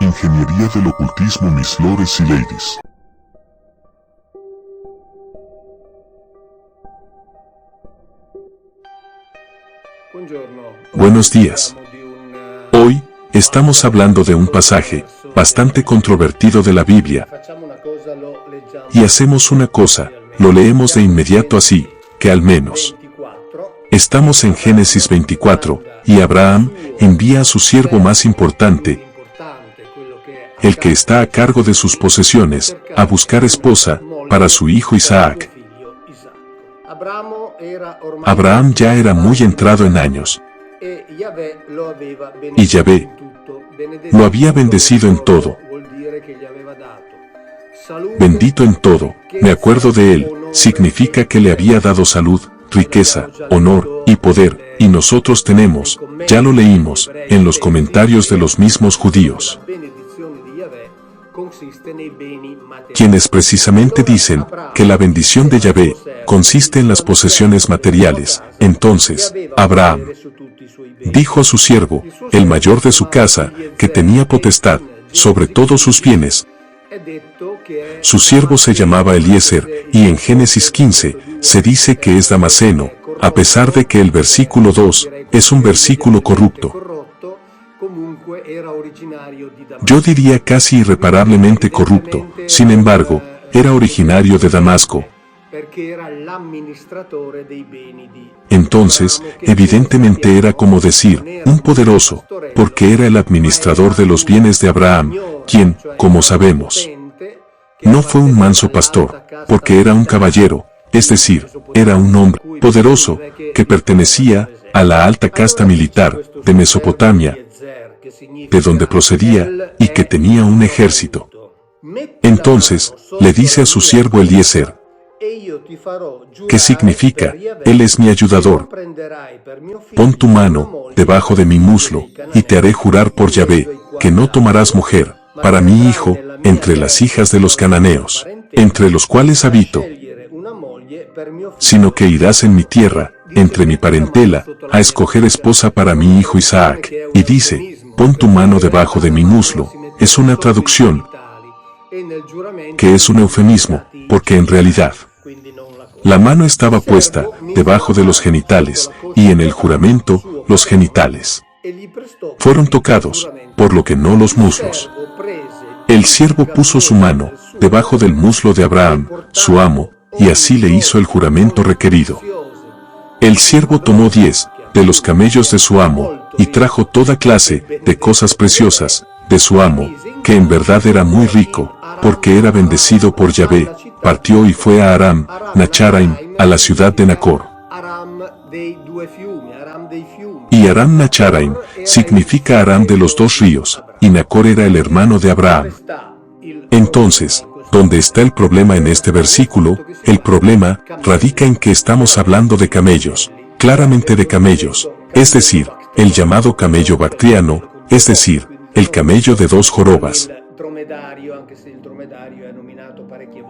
Ingeniería del ocultismo, mis lores y ladies. Buenos días. Hoy estamos hablando de un pasaje bastante controvertido de la Biblia. Y hacemos una cosa, lo leemos de inmediato así, que al menos. Estamos en Génesis 24, y Abraham envía a su siervo más importante, el que está a cargo de sus posesiones, a buscar esposa para su hijo Isaac. Abraham ya era muy entrado en años. Y Yahvé lo había bendecido en todo. Bendito en todo, me acuerdo de él, significa que le había dado salud, riqueza, honor y poder, y nosotros tenemos, ya lo leímos, en los comentarios de los mismos judíos, quienes precisamente dicen que la bendición de Yahvé consiste en las posesiones materiales. Entonces, Abraham dijo a su siervo, el mayor de su casa, que tenía potestad sobre todos sus bienes. Su siervo se llamaba Eliezer, y en Génesis 15, se dice que es Damaseno, a pesar de que el versículo 2 es un versículo corrupto. Yo diría casi irreparablemente corrupto, sin embargo, era originario de Damasco. Entonces, evidentemente era como decir, un poderoso, porque era el administrador de los bienes de Abraham, quien, como sabemos, no fue un manso pastor, porque era un caballero, es decir, era un hombre poderoso, que pertenecía a la alta casta militar de Mesopotamia, de donde procedía, y que tenía un ejército. Entonces, le dice a su siervo Eliezer, ¿qué significa? Él es mi ayudador. Pon tu mano debajo de mi muslo, y te haré jurar por Yahvé, que no tomarás mujer para mi hijo entre las hijas de los cananeos, entre los cuales habito, sino que irás en mi tierra, entre mi parentela, a escoger esposa para mi hijo Isaac. Y dice, pon tu mano debajo de mi muslo, es una traducción, que es un eufemismo, porque en realidad, la mano estaba puesta debajo de los genitales, y en el juramento, los genitales fueron tocados, por lo que no los muslos. El siervo puso su mano debajo del muslo de Abraham, su amo, y así le hizo el juramento requerido. El siervo tomó 10 de los camellos de su amo, y trajo toda clase de cosas preciosas de su amo, que en verdad era muy rico, porque era bendecido por Yahvé. Partió y fue a Aram Nacharaim, a la ciudad de Nacor. Y Aram Nacharaim significa Aram de los dos ríos, y Nacor era el hermano de Abraham. Entonces, ¿dónde está el problema en este versículo? El problema radica en que estamos hablando de camellos, claramente de camellos, es decir, el llamado camello bactriano, es decir, el camello de dos jorobas.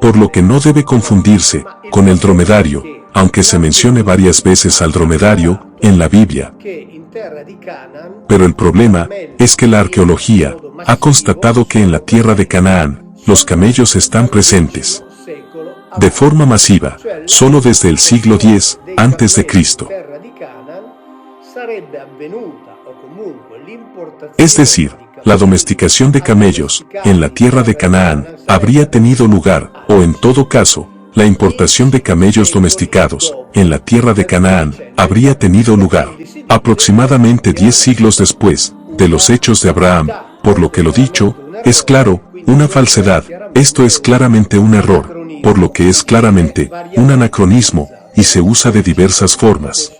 Por lo que no debe confundirse con el dromedario, aunque se mencione varias veces al dromedario en la Biblia. Pero el problema es que la arqueología ha constatado que en la tierra de Canaán, los camellos están presentes de forma masiva, solo desde el siglo X a.C. Es decir, la domesticación de camellos en la tierra de Canaán habría tenido lugar, o en todo caso, la importación de camellos domesticados en la tierra de Canaán habría tenido lugar aproximadamente 10 siglos después de los hechos de Abraham, por lo que lo dicho es claro, una falsedad, esto es claramente un error, por lo que es claramente un anacronismo, y se usa de diversas formas.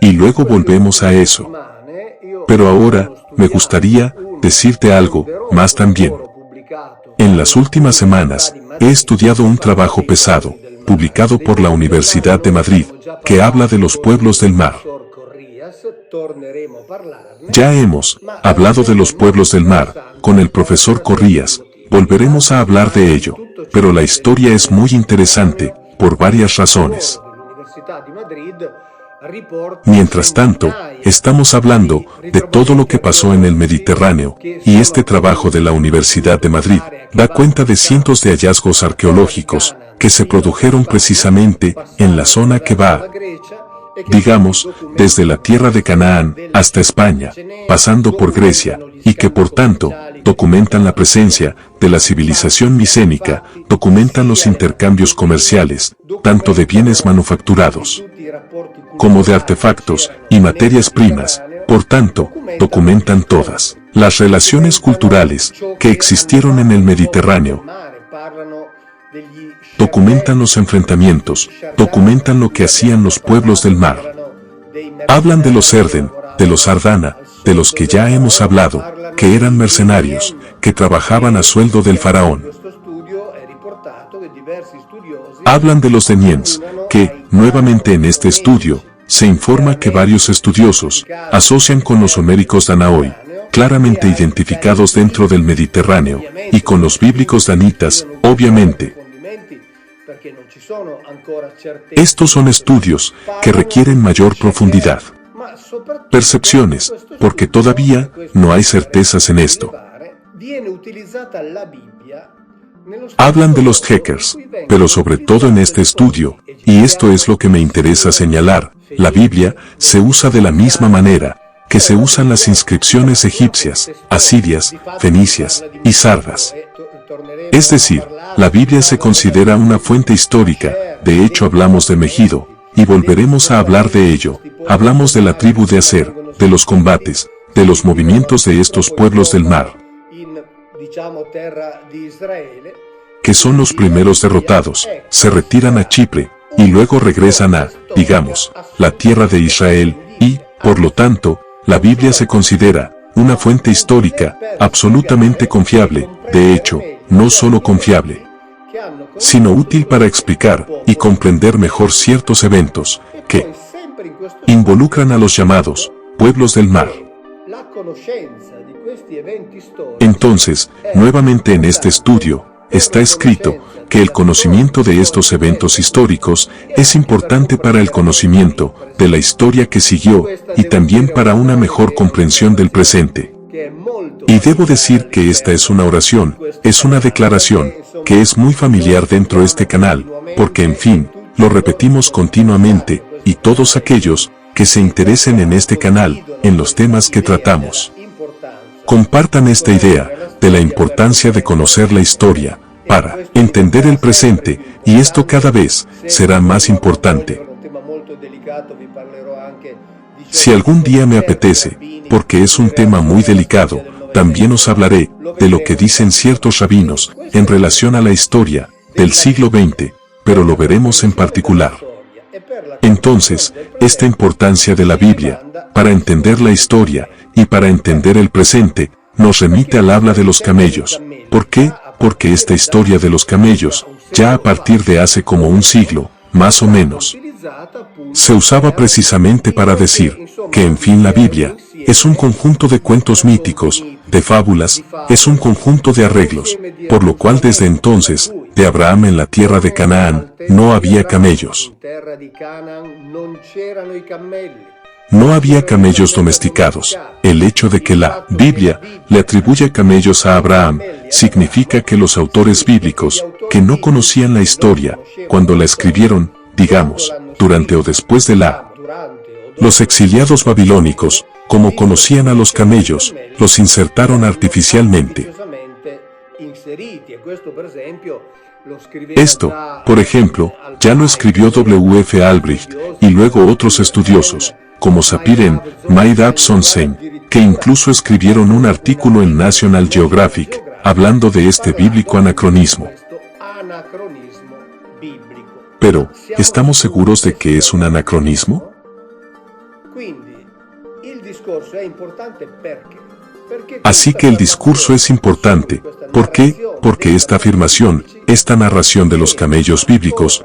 Y luego volvemos a eso. Pero ahora, me gustaría decirte algo más también. En las últimas semanas, he estudiado un trabajo pesado, publicado por la Universidad de Madrid, que habla de los pueblos del mar. Ya hemos hablado de los pueblos del mar, con el profesor Corrías, volveremos a hablar de ello, pero la historia es muy interesante, por varias razones. Mientras tanto, estamos hablando de todo lo que pasó en el Mediterráneo, y este trabajo de la Universidad de Madrid da cuenta de cientos de hallazgos arqueológicos que se produjeron precisamente en la zona que va, digamos, desde la tierra de Canaán hasta España, pasando por Grecia, y que por tanto, documentan la presencia de la civilización micénica, documentan los intercambios comerciales, tanto de bienes manufacturados como de artefactos y materias primas, por tanto, documentan todas las relaciones culturales que existieron en el Mediterráneo, documentan los enfrentamientos, documentan lo que hacían los pueblos del mar. Hablan de los Erden, de los Ardana, de los que ya hemos hablado, que eran mercenarios, que trabajaban a sueldo del faraón. Hablan de los Deniens, que, nuevamente en este estudio, se informa que varios estudiosos asocian con los homéricos danaoi, claramente identificados dentro del Mediterráneo, y con los bíblicos danitas, obviamente. Estos son estudios que requieren mayor profundidad. Percepciones, porque todavía no hay certezas en esto. Hablan de los hackers, pero sobre todo en este estudio, y esto es lo que me interesa señalar, la Biblia se usa de la misma manera que se usan las inscripciones egipcias, asirias, fenicias y sardas. Es decir, la Biblia se considera una fuente histórica, de hecho hablamos de Megido, y volveremos a hablar de ello. Hablamos de la tribu de Aser, de los combates, de los movimientos de estos pueblos del mar, que son los primeros derrotados, se retiran a Chipre, y luego regresan a, digamos, la tierra de Israel, y, por lo tanto, la Biblia se considera una fuente histórica, absolutamente confiable, de hecho, no solo confiable, sino útil para explicar y comprender mejor ciertos eventos que involucran a los llamados pueblos del mar. Entonces, nuevamente en este estudio, está escrito que el conocimiento de estos eventos históricos es importante para el conocimiento de la historia que siguió y también para una mejor comprensión del presente. Y debo decir que esta es una oración, es una declaración, que es muy familiar dentro de este canal, porque en fin, lo repetimos continuamente, y todos aquellos que se interesen en este canal, en los temas que tratamos, compartan esta idea de la importancia de conocer la historia, para entender el presente, y esto cada vez será más importante. Si algún día me apetece, porque es un tema muy delicado, también os hablaré de lo que dicen ciertos rabinos en relación a la historia del siglo XX, pero lo veremos en particular. Entonces, esta importancia de la Biblia, para entender la historia y para entender el presente, nos remite al habla de los camellos. ¿Por qué? Porque esta historia de los camellos, ya a partir de hace como un siglo, más o menos, se usaba precisamente para decir que en fin la Biblia es un conjunto de cuentos míticos, de fábulas, es un conjunto de arreglos, por lo cual desde entonces, de Abraham en la tierra de Canaán, no había camellos. No había camellos domesticados. El hecho de que la Biblia le atribuya camellos a Abraham significa que los autores bíblicos, que no conocían la historia, cuando la escribieron, digamos, durante o después de los exiliados babilónicos, como conocían a los camellos, los insertaron artificialmente. Esto, por ejemplo, ya lo escribió W.F. Albrecht, y luego otros estudiosos, como Sapir Maid Abson-Sein, que incluso escribieron un artículo en National Geographic, hablando de este bíblico anacronismo. Pero, ¿estamos seguros de que es un anacronismo? Así que el discurso es importante. ¿Por qué? Porque esta afirmación, esta narración de los camellos bíblicos,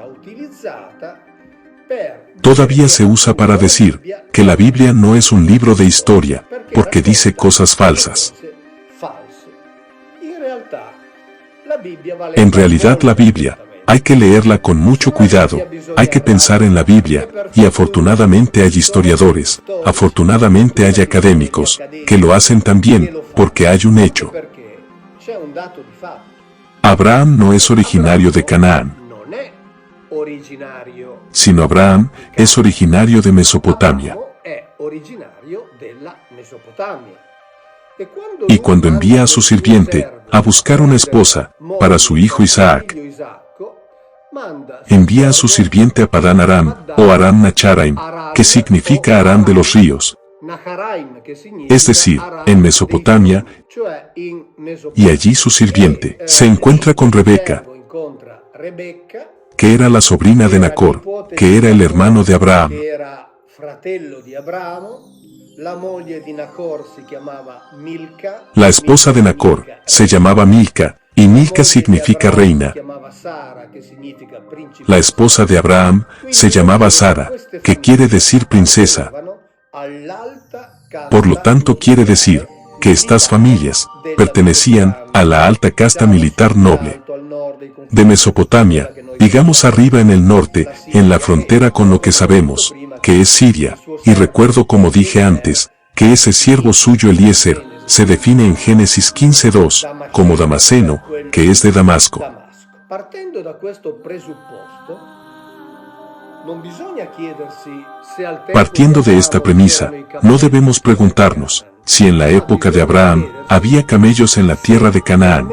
todavía se usa para decir que la Biblia no es un libro de historia, porque dice cosas falsas. En realidad la Biblia Hay que leerla con mucho cuidado, hay que pensar en la Biblia, y afortunadamente hay historiadores, afortunadamente hay académicos, que lo hacen también, porque hay un hecho. Abraham no es originario de Canaán, sino Abraham es originario de Mesopotamia. Y cuando envía a su sirviente a buscar una esposa para su hijo Isaac, envía a su sirviente a Padán Aram, o Aram Nacharaim, que significa Aram de los ríos, es decir, en Mesopotamia, y allí su sirviente se encuentra con Rebeca, que era la sobrina de Nacor, que era el hermano de Abraham. La esposa de Nacor se llamaba Milca, y Milca significa reina. La esposa de Abraham se llamaba Sara, que quiere decir princesa. Por lo tanto quiere decir que estas familias pertenecían a la alta casta militar noble de Mesopotamia, digamos arriba en el norte, en la frontera con lo que sabemos, que es Siria, y recuerdo como dije antes, que ese siervo suyo Eliezer, se define en Génesis 15:2, como Damaseno, que es de Damasco. Partiendo de esta premisa, no debemos preguntarnos si en la época de Abraham había camellos en la tierra de Canaán,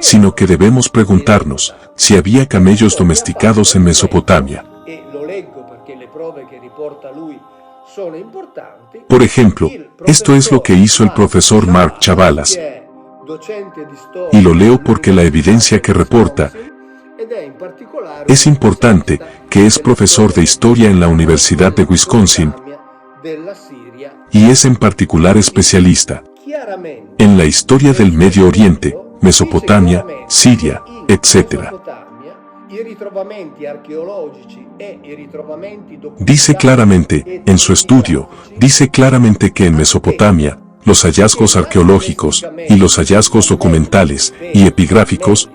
sino que debemos preguntarnos si había camellos domesticados en Mesopotamia. Por ejemplo, esto es lo que hizo el profesor Mark Chavalas, y lo leo porque la evidencia que reporta es importante, que es profesor de historia en la Universidad de Wisconsin, y es en particular especialista en la historia del Medio Oriente, Mesopotamia, Siria, etc. Dice claramente, en su estudio, dice claramente que en Mesopotamia, los hallazgos arqueológicos, y los hallazgos documentales, y epigráficos,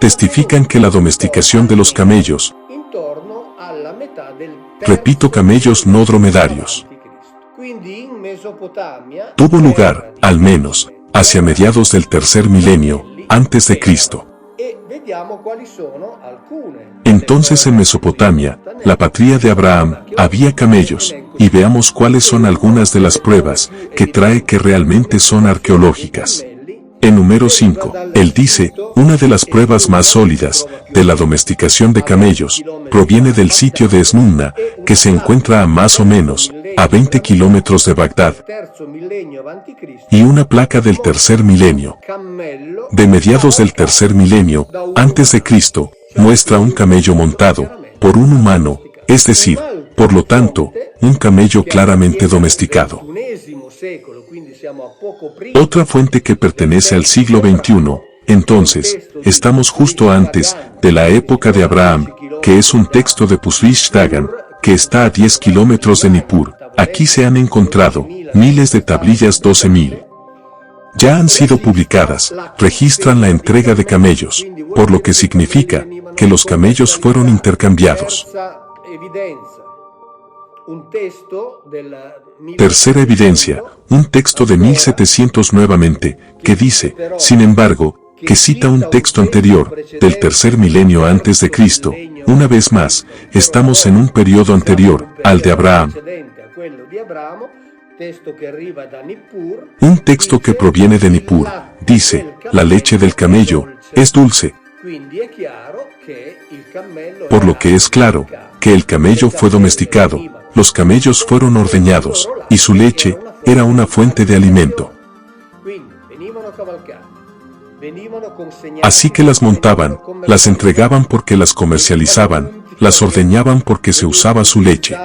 testifican que la domesticación de los camellos, repito, camellos no dromedarios, tuvo lugar, al menos, hacia mediados del tercer milenio, antes de Cristo. Entonces en Mesopotamia, la patria de Abraham, había camellos, y veamos cuáles son algunas de las pruebas que trae que realmente son arqueológicas. En número 5, él dice, una de las pruebas más sólidas de la domesticación de camellos proviene del sitio de Esnunna, que se encuentra a más o menos a 20 kilómetros de Bagdad, y una placa del tercer milenio, de mediados del tercer milenio, antes de Cristo, muestra un camello montado por un humano, es decir, por lo tanto, un camello claramente domesticado. Otra fuente que pertenece al siglo XXI, entonces, estamos justo antes de la época de Abraham, que es un texto de Pusvish Dagan, que está a 10 kilómetros de Nippur. Aquí se han encontrado miles de tablillas 12.000. Ya han sido publicadas, registran la entrega de camellos, por lo que significa que los camellos fueron intercambiados. Tercera evidencia, un texto de 1700 nuevamente, que dice, sin embargo, que cita un texto anterior, del tercer milenio antes de Cristo. Una vez más, estamos en un periodo anterior, al de Abraham. Un texto que proviene de Nippur, dice, la leche del camello, es dulce. Por lo que es claro, que el camello fue domesticado, los camellos fueron ordeñados, y su leche, era una fuente de alimento. Así que las montaban, las entregaban porque las comercializaban, las ordeñaban porque se usaba su leche.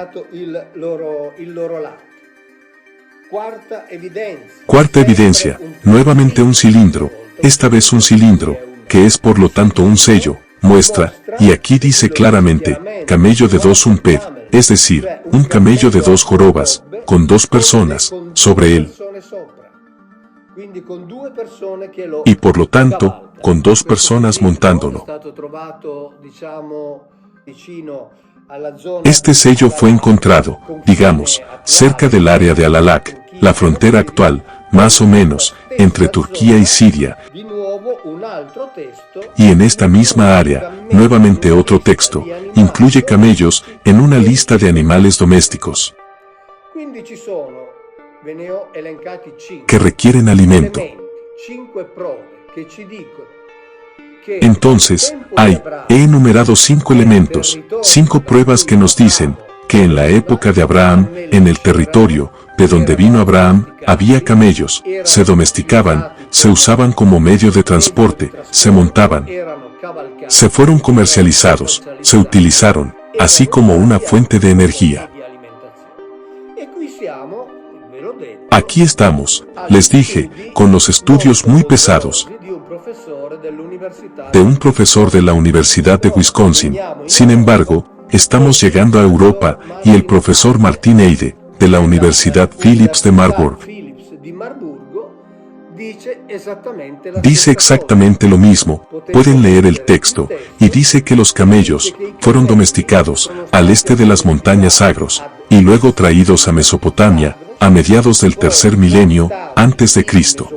Cuarta evidencia, nuevamente un cilindro, esta vez un cilindro, que es por lo tanto un sello, muestra, y aquí dice claramente, camello de 2 umped, es decir, un camello de 2 jorobas, con 2 personas, sobre él. Y por lo tanto, con 2 personas montándolo. Este sello fue encontrado, digamos, cerca del área de Al-Alaq, la frontera actual, más o menos, entre Turquía y Siria. Y en esta misma área, nuevamente otro texto, incluye camellos en una lista de animales domésticos que requieren alimento. Entonces, he enumerado 5 elementos, 5 pruebas que nos dicen que en la época de Abraham, en el territorio de donde vino Abraham, había camellos, se domesticaban, se usaban como medio de transporte, se montaban, se fueron comercializados, se utilizaron, así como una fuente de energía. Aquí estamos, les dije, con los estudios muy pesados de un profesor de la Universidad de Wisconsin. Sin embargo, estamos llegando a Europa y el profesor Martin Eide, de la Universidad Philipps de Marburg, dice exactamente lo mismo. Pueden leer el texto, y dice que los camellos fueron domesticados al este de las montañas Zagros, y luego traídos a Mesopotamia, a mediados del tercer milenio, antes de Cristo.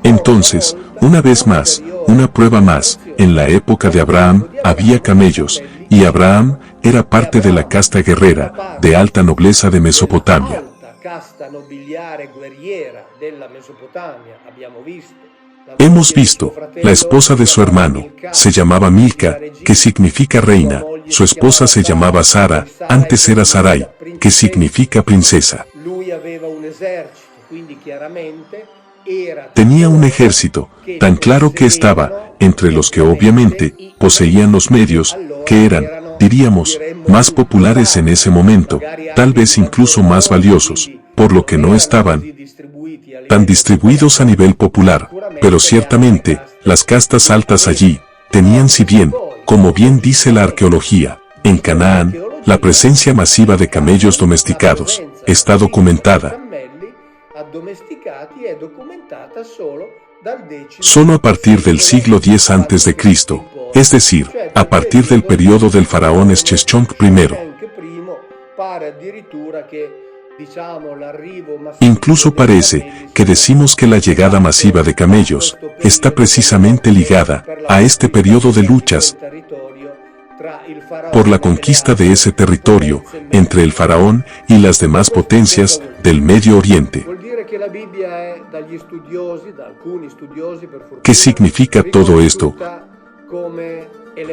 Entonces, una vez más, una prueba más, en la época de Abraham, había camellos, y Abraham era parte de la casta guerrera, de alta nobleza de Mesopotamia. Hemos visto, la esposa de su hermano, se llamaba Milca, que significa reina, su esposa se llamaba Sara, antes era Sarai, que significa princesa. Tenía un ejército, tan claro que estaba, entre los que obviamente, poseían los medios, que eran, diríamos, más populares en ese momento, tal vez incluso más valiosos, por lo que no estaban tan distribuidos a nivel popular, pero ciertamente, las castas altas allí, tenían si bien, como bien dice la arqueología, en Canaán, la presencia masiva de camellos domesticados, está documentada. Solo a partir del siglo X a.C., es decir, a partir del periodo del faraón Sheshonq I. Incluso parece que decimos que la llegada masiva de camellos está precisamente ligada a este periodo de luchas por la conquista de ese territorio entre el faraón y las demás potencias del Medio Oriente. ¿Qué significa todo esto?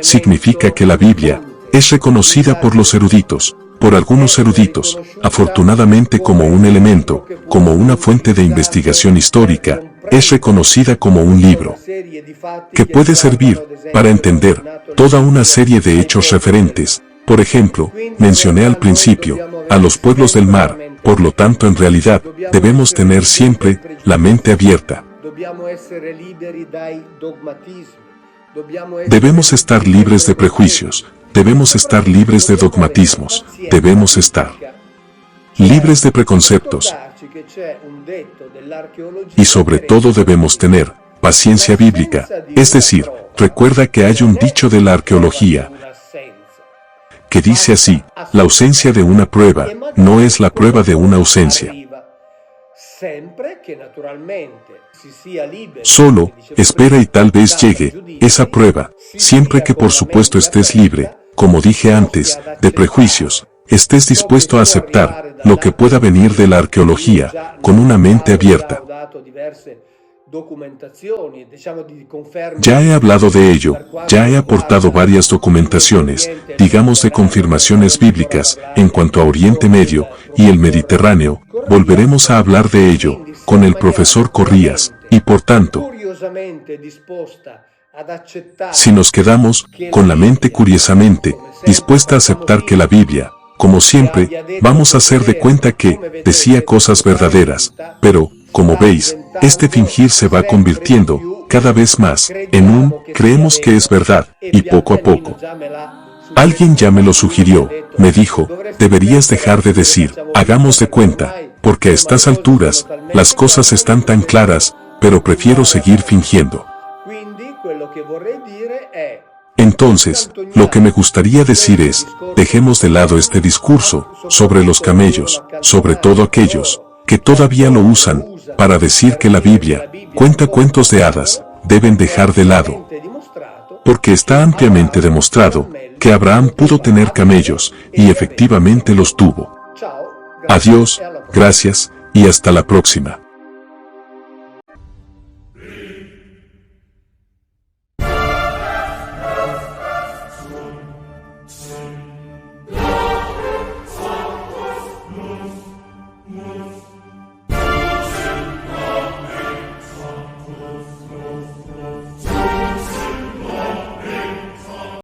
Significa que la Biblia es reconocida por los eruditos, por algunos eruditos, afortunadamente como un elemento, como una fuente de investigación histórica, es reconocida como un libro que puede servir para entender toda una serie de hechos referentes. Por ejemplo, mencioné al principio a los pueblos del mar, por lo tanto en realidad debemos tener siempre la mente abierta. Debemos estar libres de prejuicios, debemos estar libres de dogmatismos, debemos estar libres de preconceptos. Y sobre todo debemos tener paciencia bíblica, es decir, recuerda que hay un dicho de la arqueología que dice así: la ausencia de una prueba no es la prueba de una ausencia. Solo, espera y tal vez llegue esa prueba, siempre que por supuesto estés libre, como dije antes, de prejuicios, estés dispuesto a aceptar lo que pueda venir de la arqueología, con una mente abierta. Ya he hablado de ello, ya he aportado varias documentaciones, digamos de confirmaciones bíblicas, en cuanto a Oriente Medio y el Mediterráneo. Volveremos a hablar de ello, con el profesor Corrías, y por tanto, si nos quedamos con la mente curiosamente dispuesta a aceptar que la Biblia, como siempre, vamos a hacer de cuenta que decía cosas verdaderas, pero, como veis, este fingir se va convirtiendo cada vez más en un creemos que es verdad, y poco a poco. Alguien ya me lo sugirió, me dijo, deberías dejar de decir, hagamos de cuenta, porque a estas alturas, las cosas están tan claras, pero prefiero seguir fingiendo. Entonces, lo que me gustaría decir es, dejemos de lado este discurso, sobre los camellos, sobre todo aquellos, que todavía lo usan, para decir que la Biblia, cuenta cuentos de hadas, deben dejar de lado. Porque está ampliamente demostrado, que Abraham pudo tener camellos, y efectivamente los tuvo. Adiós, gracias, y hasta la próxima.